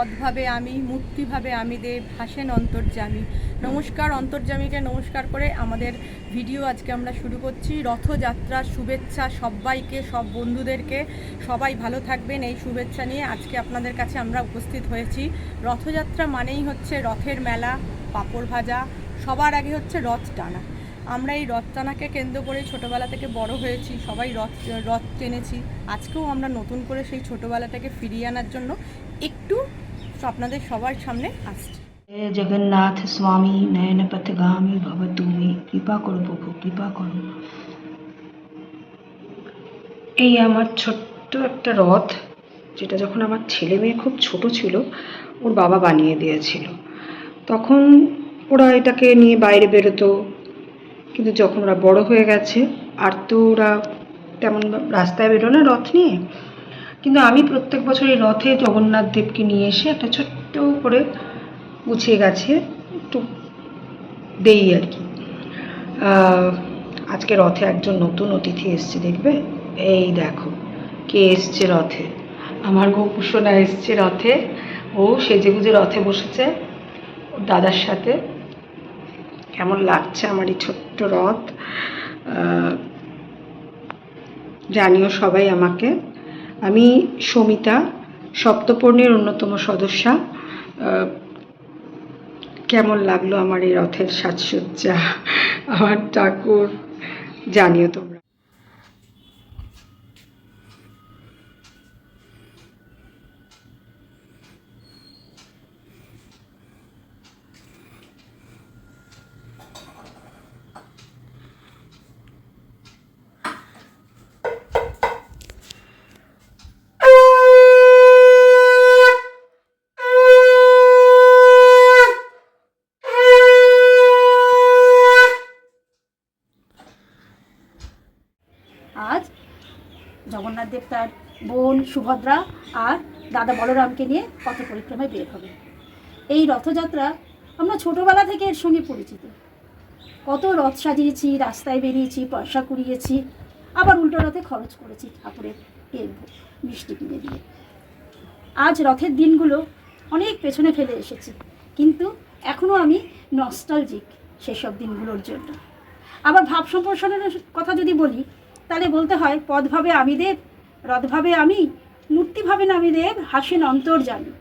রথভাবে আমি, মূর্তিভাবে আমি দেব, হাসেন অন্তর্যামী। নমস্কার, অন্তর্যামীকে নমস্কার করে আমাদের ভিডিও আজকে আমরা শুরু করছি। রথযাত্রার শুভেচ্ছা সবাইকে, সব বন্ধুদেরকে। সবাই ভালো থাকবেন এই শুভেচ্ছা নিয়ে আজকে আপনাদের কাছে আমরা উপস্থিত হয়েছি। রথযাত্রা মানেই হচ্ছে রথের মেলা, পাঁপড় ভাজা, সবার আগে হচ্ছে রথ টানা। আমরা এই রথ টানাকে কেন্দ্র করে ছোটোবেলা থেকে বড় হয়েছি, সবাই রথ টেনেছি। আজকেও আমরা নতুন করে সেই ছোটোবেলাটাকে ফিরিয়ে আনার জন্য একটু আপনাদের সবার সামনে আসছি। জয় জগন্নাথ স্বামী নয়ন পথগামী ভব, তুমি কৃপা করো প্রভু, কৃপা করো। এই আমার ছোট্ট একটা রথ, যেটা যখন আমার ছেলে মেয়ে খুব ছোট ছিল ওর বাবা বানিয়ে দিয়েছিল। তখন ওরা এটাকে নিয়ে বাইরে বেরোতো, কিন্তু যখন ওরা বড় হয়ে গেছে আর তো ওরা তেমন রাস্তায় বেরো না রথ নিয়ে, কিন্তু আমি প্রত্যেক বছর এই রথে জগন্নাথ দেবকে নিয়ে এসে একটা ছোট্ট করে গুছিয়ে গেছে একটু দেই আর কি। আজকে রথে একজন নতুন অতিথি এসছে, দেখবে। এই দেখো কে এসছে রথে, আমার গোপুসোনা এসছে রথে। ও সেজেগুজে রথে বসেছে ওর দাদার সাথে। কেমন লাগছে আমার এই ছোট্ট রথ জানিও সবাই আমাকে। আমি সমিতা, সপ্তপর্ণীর অন্যতম সদস্যা। কেমন লাগলো আমার এই রথের সাজসজ্জা, আমার ঠাকুর, জানিও তোমরা। আজ জগন্নাথ দেব তার বোন সুভদ্রা আর দাদা বলরামকে নিয়ে পথ পরিক্রমায় বের হবে। এই রথযাত্রা আমরা ছোটোবেলা থেকে এর সঙ্গে পরিচিত। কত রথ সাজিয়েছি, রাস্তায় বেরিয়েছি, পয়সা কুড়িয়েছি, আবার উল্টো রথে খরচ করেছি ঠাকুরের মিষ্টি কিনে দিয়ে। আজ রথের দিনগুলো অনেক পেছনে ফেলে এসেছি, কিন্তু এখনও আমি নস্টালজিক সেসব দিনগুলোর জন্য। আবার ভাব সম্প্রসারণের কথা যদি বলি, তাহলে বলতে হয় পদভাবে আমি দেব, রথভাবে আমি, মূর্তিভাবে আমি দেব, হাসেন অন্তর্যামী।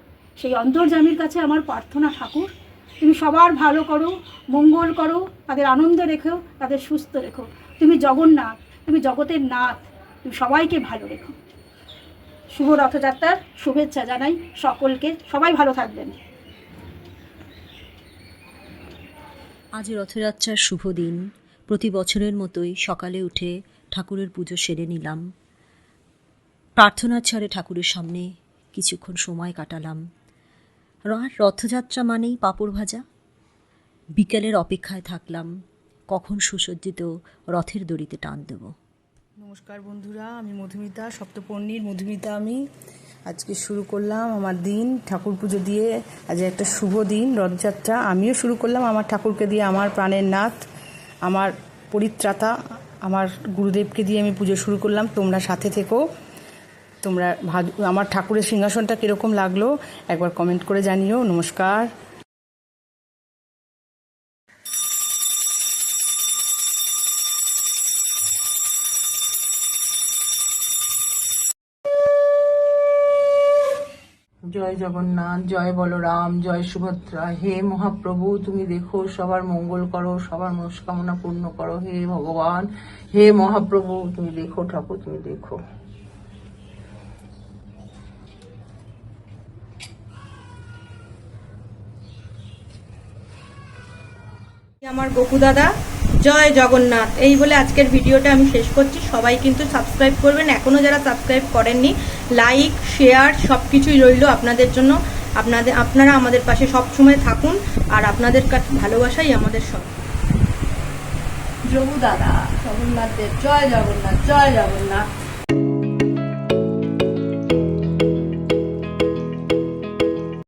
সেই অন্তর্যামীর কাছে আমার প্রার্থনা, ঠাকুর তুমি সবার ভালো করো, মঙ্গল করো, তাদের আনন্দ রেখো, তাদের সুস্থ রেখো। তুমি জগন্নাথ, তুমি জগতের নাথ, তুমি সবাইকে ভালো রেখো। শুভ রথযাত্রার শুভেচ্ছা জানাই সকলকে, সবাই ভালো থাকবেন। আজ রথযাত্রার শুভ দিন। প্রতি বছরের মতোই সকালে উঠে ঠাকুরের পুজো সেরে নিলাম। প্রার্থনার ছাড়ে ঠাকুরের সামনে কিছুক্ষণ সময় কাটালাম। রথযাত্রা মানেই পাঁপড় ভাজা। বিকেলের অপেক্ষায় থাকলাম কখন সুসজ্জিত রথের দড়িতে টান দেব। নমস্কার বন্ধুরা, আমি মধুমিতা, সপ্তপর্ণীর মধুমিতা। আমি আজকে শুরু করলাম আমার দিন ঠাকুর পুজো দিয়ে। আজ একটা শুভ দিন, রথযাত্রা। আমিও শুরু করলাম আমার ঠাকুরকে দিয়ে, আমার প্রাণের নাথ, আমার পরিত্রাতা, আমার গুরুদেবকে দিয়ে আমি পুজো শুরু করলাম। তোমরা সাথে থেকো। তোমরা আমার ঠাকুরের সিংহাসনটা কীরকম লাগলো একবার কমেন্ট করে জানিও। নমস্কার। জয় জগন্নাথ, জয় বলরাম, জয় সুভদ্রা। হে মহাপ্রভু, তুমি দেখো, সবার মঙ্গল করো, সবার মনস্কামনা পূর্ণ করো। হে ভগবান, হে মহাপ্রভু, তুমি দেখো ঠাকুর, তুমি দেখো। আমার গোপু দাদা, জয় জগন্নাথ। এই বলে আজকের ভিডিওটা আমি শেষ করছি। সবাই কিন্তু সাবস্ক্রাইব করবেন, এখনও যারা সাবস্ক্রাইব করেননি। লাইক, শেয়ার সব কিছুই রইল আপনাদের জন্য। আপনারা আমাদের পাশে সব সময় থাকুন, আর আপনাদের কাছে ভালোবাসাই আমাদের সব। জগু দাদা, জগন্নাথ দেব, জয় জগন্নাথ, জয় জগন্নাথ।